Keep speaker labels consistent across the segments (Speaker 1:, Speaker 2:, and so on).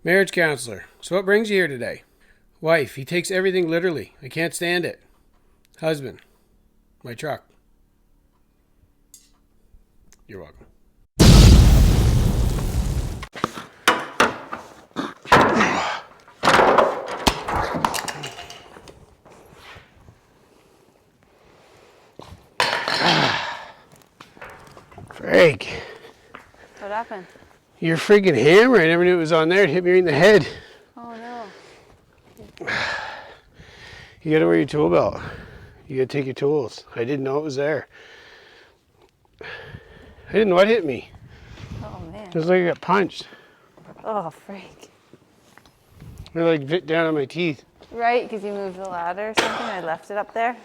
Speaker 1: Marriage counselor. So what brings you here today? Wife. He takes everything literally. I can't stand it. Husband. My truck. You're welcome. Frank.
Speaker 2: What happened?
Speaker 1: Your freaking hammer. I never knew it was on there. It hit me right in the head.
Speaker 2: Oh no.
Speaker 1: You gotta wear your tool belt. You gotta take your tools. I didn't know it was there. I didn't know what hit me.
Speaker 2: Oh man.
Speaker 1: It was like I got punched.
Speaker 2: Oh freak.
Speaker 1: It like bit down on my teeth.
Speaker 2: Right, because you moved the ladder or something. I left it up there.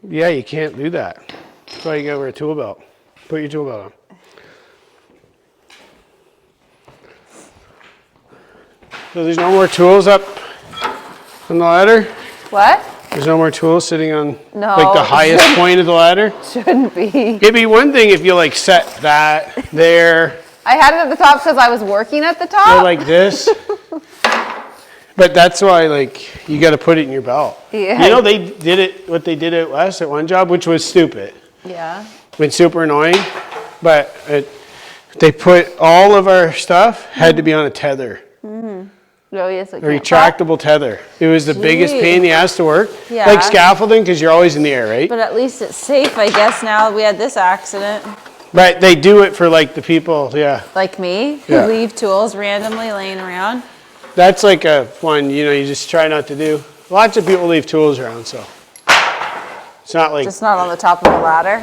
Speaker 1: Yeah, you can't do that. That's why you gotta wear a tool belt. Put your tool belt on. So there's no more tools up on the ladder?
Speaker 2: What?
Speaker 1: There's no more tools sitting on
Speaker 2: No,
Speaker 1: like the highest point of the ladder?
Speaker 2: Shouldn't be.
Speaker 1: It'd be one thing if you like set that there.
Speaker 2: I had it at the top because I was working at the top.
Speaker 1: Or like this. But that's why like you gotta put it in your belt.
Speaker 2: Yeah.
Speaker 1: You know they did it, what they did at West at one job, which was stupid.
Speaker 2: Yeah.
Speaker 1: I mean, super annoying. But they put all of our stuff had to be on a tether.
Speaker 2: Mm-hmm. Oh, yes,
Speaker 1: A retractable tether. It was the biggest pain in the ass to work.
Speaker 2: Yeah.
Speaker 1: Like scaffolding, because you're always in the air, right?
Speaker 2: But at least it's safe, I guess, now we had this accident.
Speaker 1: But they do it for like the people, yeah.
Speaker 2: Like me, who leave tools randomly laying around.
Speaker 1: That's like a one, you know, you just try not to do. Lots of people leave tools around, so. It's not like.
Speaker 2: Just not on the top of the ladder.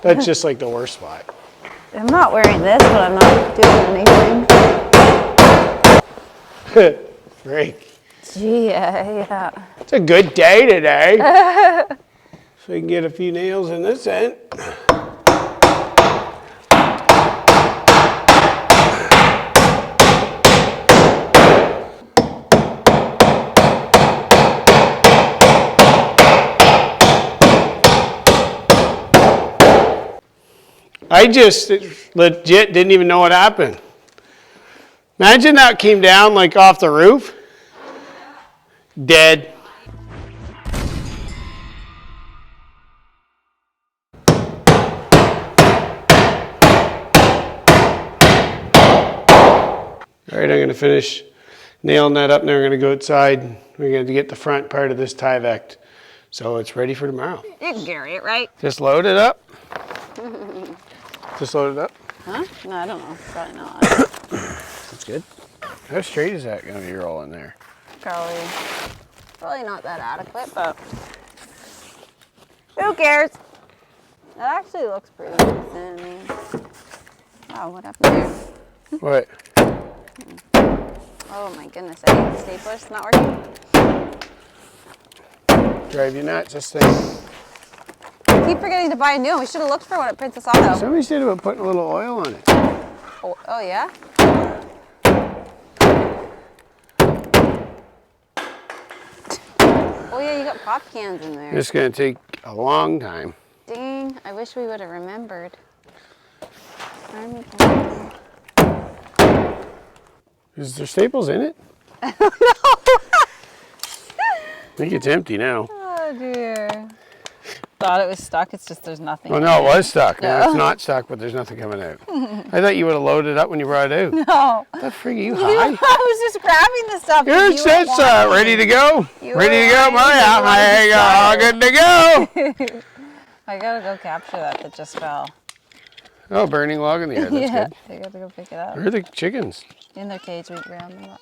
Speaker 1: That's just like the worst spot.
Speaker 2: I'm not wearing this, but I'm not doing anything.
Speaker 1: Break.
Speaker 2: Gee, yeah.
Speaker 1: It's a good day today. So we can get a few nails in this end. I just legit didn't even know what happened. Imagine that came down like off the roof. Dead. All right, I'm going to finish nailing that up. Now we're going to go outside. We're going to get the front part of this Tyvek. So it's ready for tomorrow.
Speaker 2: You can carry it, right?
Speaker 1: Just load it up. Just load it up.
Speaker 2: Huh? No, I don't know. Probably not.
Speaker 1: That's good. How straight is that going to be rolling there?
Speaker 2: Probably not that adequate, but who cares? It actually looks pretty decent. Wow, what happened there?
Speaker 1: What?
Speaker 2: Oh my goodness, I think the stapler's not working.
Speaker 1: Drive you nuts, this thing.
Speaker 2: I keep forgetting to buy a new one. We should have looked for one at Princess Auto.
Speaker 1: Somebody said about putting a little oil on it.
Speaker 2: Oh yeah? Oh yeah, you got pop cans in there.
Speaker 1: It's going to take a long time.
Speaker 2: Dang, I wish we would have remembered.
Speaker 1: Is there staples in it?
Speaker 2: I don't know.
Speaker 1: I think it's empty now.
Speaker 2: Oh dear. Thought it was stuck, it's just there's nothing.
Speaker 1: Well, no, it was stuck.
Speaker 2: No.
Speaker 1: Now it's not stuck, but there's nothing coming out. I thought you would have loaded it up when you brought it out.
Speaker 2: No.
Speaker 1: What the frig are you high?
Speaker 2: I was just grabbing the stuff.
Speaker 1: Here it says, ready to go. Ready to go, Maria. There you go. Good to go.
Speaker 2: I gotta go capture that just fell.
Speaker 1: Oh, burning log in the air. That's
Speaker 2: Yeah,
Speaker 1: good.
Speaker 2: I gotta go pick it up.
Speaker 1: Where are the chickens?
Speaker 2: In their cage, we ground them up.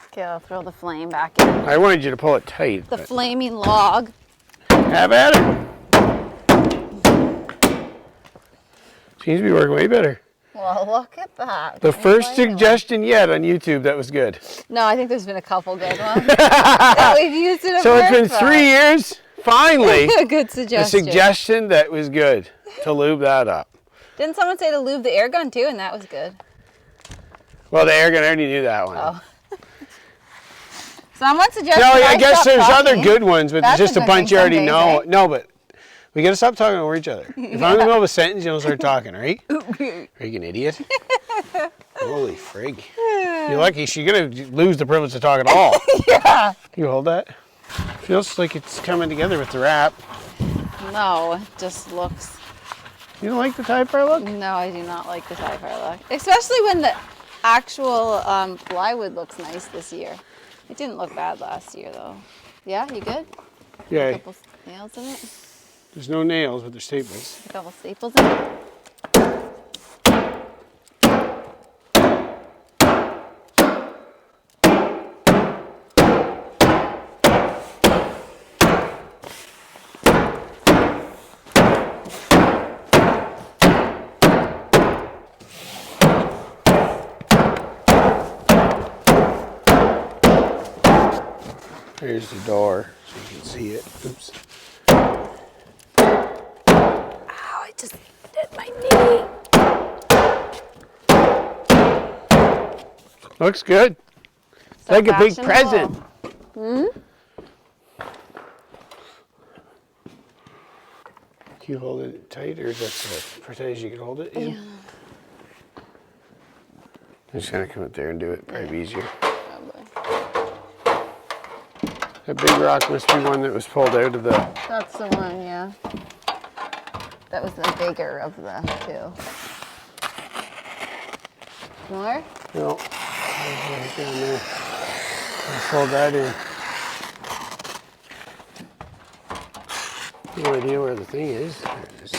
Speaker 2: Okay, I'll throw the flame back in.
Speaker 1: I wanted you to pull it tight.
Speaker 2: The flaming log.
Speaker 1: Have at it. Seems to be working way better.
Speaker 2: Well, look at that.
Speaker 1: The first suggestion yet on YouTube that was good.
Speaker 2: No, I think there's been a couple good ones. that we've used it.
Speaker 1: So it's been 3 years, finally,
Speaker 2: a good suggestion.
Speaker 1: a suggestion that was good to lube that up.
Speaker 2: Didn't someone say to lube the air gun too, and that was good?
Speaker 1: Well, the air gun, I already knew that one.
Speaker 2: Oh. Someone suggested
Speaker 1: No, I
Speaker 2: I
Speaker 1: guess
Speaker 2: stop
Speaker 1: there's other
Speaker 2: talking.
Speaker 1: good ones, but
Speaker 2: That's
Speaker 1: there's just
Speaker 2: a
Speaker 1: a
Speaker 2: good
Speaker 1: bunch
Speaker 2: thing
Speaker 1: you already
Speaker 2: some days,
Speaker 1: know.
Speaker 2: eh?
Speaker 1: No, but we gotta stop talking over each other. If I'm in the middle of a sentence, you don't start talking, right?
Speaker 2: Okay.
Speaker 1: Freaking idiot. Holy frig. You're lucky she's gonna lose the privilege to talk at all.
Speaker 2: Yeah.
Speaker 1: You hold that? Feels like it's coming together with the wrap.
Speaker 2: No, it just looks.
Speaker 1: You don't like the tie bar look?
Speaker 2: No, I do not like the tie bar look. Especially when the actual plywood looks nice this year. It didn't look bad last year though. Yeah, you good? A
Speaker 1: Yeah.
Speaker 2: couple nails in it?
Speaker 1: There's no nails, but there's staples.
Speaker 2: A couple staples in it?
Speaker 1: Here's the door, so you can see it. Oops.
Speaker 2: Ow, I just hit my knee.
Speaker 1: Looks good. It's like a big present.
Speaker 2: Hmm?
Speaker 1: Can you hold it tight, or is that so for tight as you can hold it in?
Speaker 2: Yeah.
Speaker 1: I'm just gonna come up there and do it. Probably easier.
Speaker 2: Probably.
Speaker 1: That big rock must be one that was pulled out of the.
Speaker 2: That's the one, yeah. That was the bigger of the two. More?
Speaker 1: No. Right down there. I'll fold that in. No idea where the thing is. There it is.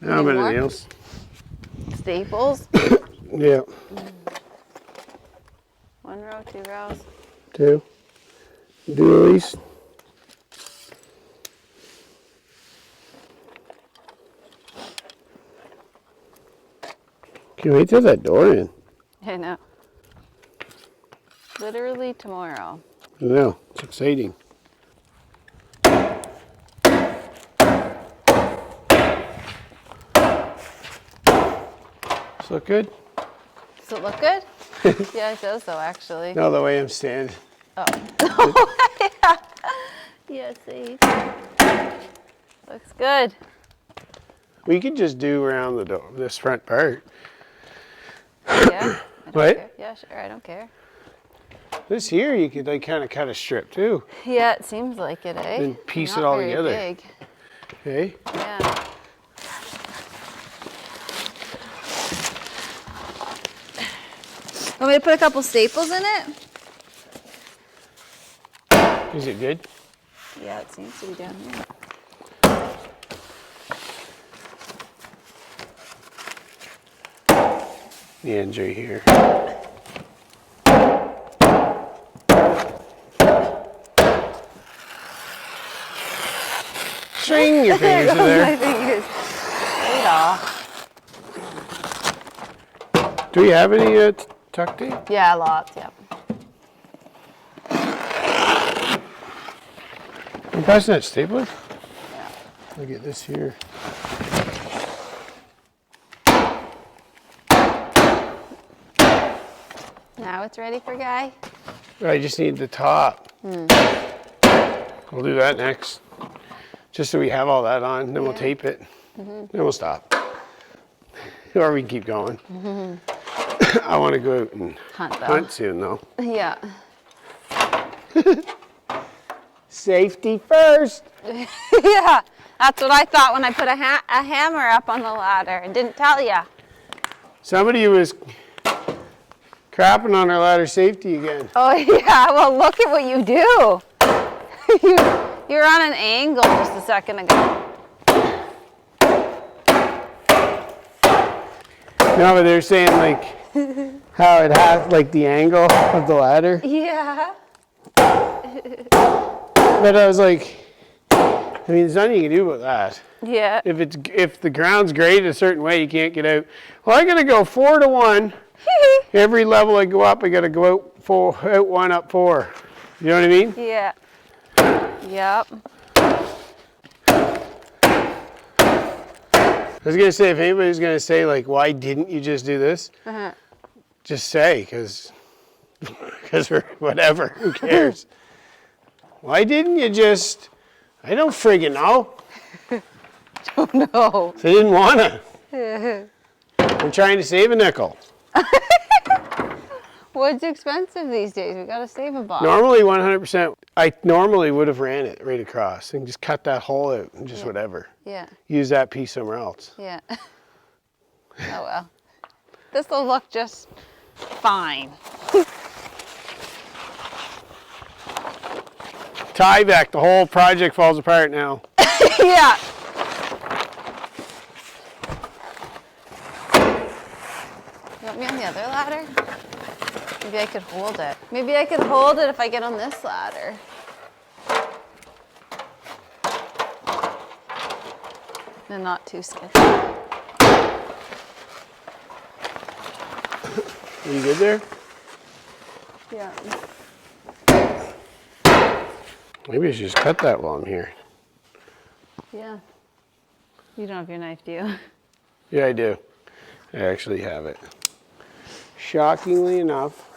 Speaker 1: How
Speaker 2: Any
Speaker 1: many
Speaker 2: more?
Speaker 1: nails?
Speaker 2: Staples?
Speaker 1: Yeah.
Speaker 2: 1 row, 2 rows.
Speaker 1: 2. Do at least. Can't wait till that door in.
Speaker 2: I know. Literally tomorrow.
Speaker 1: I know, it's exciting. Does it look good?
Speaker 2: Does it look good? Yeah, it does though, actually.
Speaker 1: No, the way I'm standing.
Speaker 2: Oh. Yeah, see. Looks good.
Speaker 1: We could just do around the door, this front part.
Speaker 2: Yeah. I don't
Speaker 1: What?
Speaker 2: care. Yeah, sure. I don't care.
Speaker 1: This here, you could like kind of cut a strip too.
Speaker 2: Yeah, it seems like it, eh?
Speaker 1: And piece
Speaker 2: Not
Speaker 1: it all
Speaker 2: very
Speaker 1: together.
Speaker 2: Big.
Speaker 1: Okay?
Speaker 2: Yeah. Want me to put a couple staples in it?
Speaker 1: Is it good?
Speaker 2: Yeah, it seems to be down here.
Speaker 1: The end's right here. String your fingers in
Speaker 2: My
Speaker 1: there.
Speaker 2: fingers. Right off.
Speaker 1: Do we have any tuck tape?
Speaker 2: Yeah, lots, yeah.
Speaker 1: I'm passing that stapler.
Speaker 2: Yeah.
Speaker 1: Look at this here.
Speaker 2: Now it's ready for Guy?
Speaker 1: I just need the top. We'll do that next. Just so we have all that on, then we'll tape it. Then we'll stop. Or we can keep going. I want to go out and
Speaker 2: Hunt though.
Speaker 1: hunt soon though.
Speaker 2: Yeah.
Speaker 1: Safety first.
Speaker 2: Yeah, that's what I thought when I put a hammer up on the ladder and didn't tell ya.
Speaker 1: Somebody was crapping on our ladder safety again.
Speaker 2: Oh yeah, well look at what you do. You're on an angle just a second ago.
Speaker 1: No, but they're saying like how it has like the angle of the ladder.
Speaker 2: Yeah.
Speaker 1: But I was like, I mean, there's nothing you can do about that.
Speaker 2: Yeah.
Speaker 1: If the ground's graded a certain way, you can't get out. Well, I gotta go 4 to 1. Every level I go up, I gotta go out 1, up 4. You know what I mean?
Speaker 2: Yeah. Yep.
Speaker 1: was gonna say, if anybody's gonna say like, why didn't you just do this? Just say, because we're whatever. Who cares? Why didn't you just? I don't friggin' know.
Speaker 2: Oh no.
Speaker 1: They didn't wanna. I'm trying to save a nickel.
Speaker 2: Wood's expensive these days. We gotta save a buck.
Speaker 1: Normally 100%. I normally would have ran it right across and just cut that hole out and just whatever.
Speaker 2: Yeah.
Speaker 1: Use that piece somewhere else.
Speaker 2: Yeah. Oh well. This will look just fine.
Speaker 1: Tyvek, the whole project falls apart now.
Speaker 2: Yeah. You want me on the other ladder? Maybe I could hold it. Maybe I could hold it if I get on this ladder. And not too sketchy.
Speaker 1: Are you good there?
Speaker 2: Yeah.
Speaker 1: Maybe I should just cut that while I'm here.
Speaker 2: Yeah. You don't have your knife, do you?
Speaker 1: Yeah, I do. I actually have it. Shockingly enough.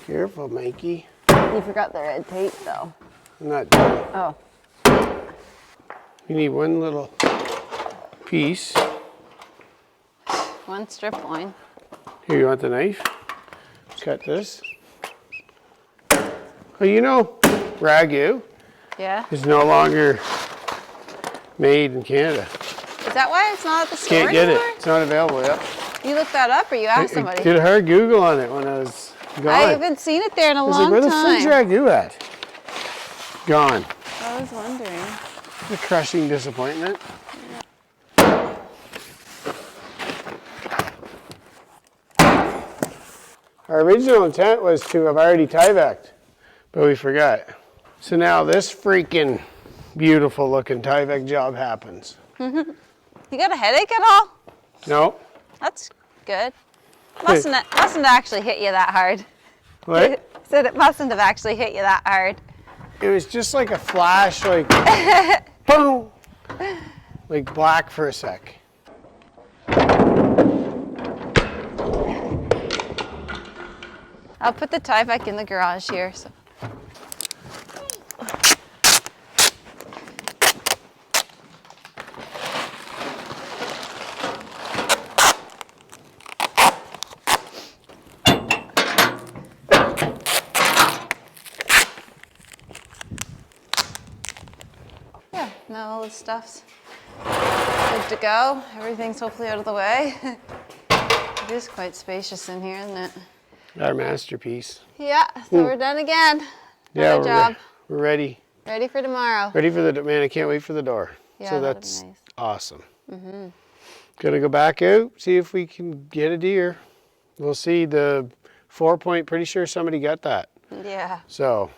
Speaker 1: Careful, Mikey.
Speaker 2: You forgot the red tape, though.
Speaker 1: I'm not done.
Speaker 2: Oh.
Speaker 1: You need one little piece.
Speaker 2: One strip line.
Speaker 1: Here, you want the knife? Cut this. Oh, you know, Ragu
Speaker 2: Yeah?
Speaker 1: is no longer made in Canada.
Speaker 2: Is that why it's not at the store
Speaker 1: Can't get it.
Speaker 2: anymore?
Speaker 1: It's not available yet.
Speaker 2: You looked that up or you asked
Speaker 1: I
Speaker 2: somebody?
Speaker 1: did a hard Google on it when I was gone.
Speaker 2: I haven't seen it there in a
Speaker 1: I was
Speaker 2: long
Speaker 1: like, where
Speaker 2: time.
Speaker 1: the fuck's Ragu at? Gone.
Speaker 2: I was wondering.
Speaker 1: A crushing disappointment. Our original intent was to have already Tyvek'd, but we forgot. So now this freaking beautiful looking Tyvek job happens.
Speaker 2: You got a headache at all?
Speaker 1: No?
Speaker 2: That's good. Mustn't actually hit you that hard.
Speaker 1: What?
Speaker 2: Said it mustn't have actually hit you that hard.
Speaker 1: It was just like a flash, like boom, like black for a sec.
Speaker 2: I'll put the Tyvek in the garage here. So. Yeah, now all the stuff's good to go. Everything's hopefully out of the way. It is quite spacious in here, isn't it?
Speaker 1: Our masterpiece.
Speaker 2: Yeah, so we're done again.
Speaker 1: Yeah,
Speaker 2: Another job.
Speaker 1: we're ready.
Speaker 2: Ready for tomorrow.
Speaker 1: Ready for the, man, I can't wait for the door.
Speaker 2: Yeah,
Speaker 1: so
Speaker 2: that'd be
Speaker 1: that's
Speaker 2: nice.
Speaker 1: awesome. Gonna go back out, see if we can get a deer. We'll see. The 4-point, pretty sure somebody got that.
Speaker 2: Yeah,
Speaker 1: So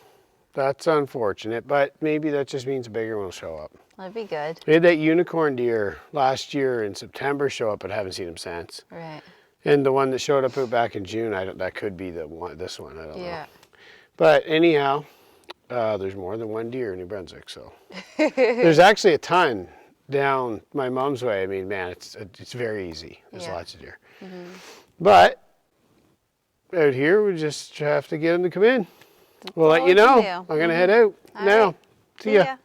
Speaker 1: that's unfortunate, but maybe that just means a bigger one will show up.
Speaker 2: that'd be good.
Speaker 1: We had that unicorn deer last year in September show up, but haven't seen him since.
Speaker 2: Right.
Speaker 1: And the one that showed up out back in June, that could be the one. This one, I don't know.
Speaker 2: Yeah.
Speaker 1: But anyhow, there's more than one deer in New Brunswick, so there's actually a ton down my mom's way. I mean, man, it's very easy. There's lots of deer. But out here, we just have to get them to come in. We'll let you know. I'm gonna head out now.
Speaker 2: right.
Speaker 1: See ya.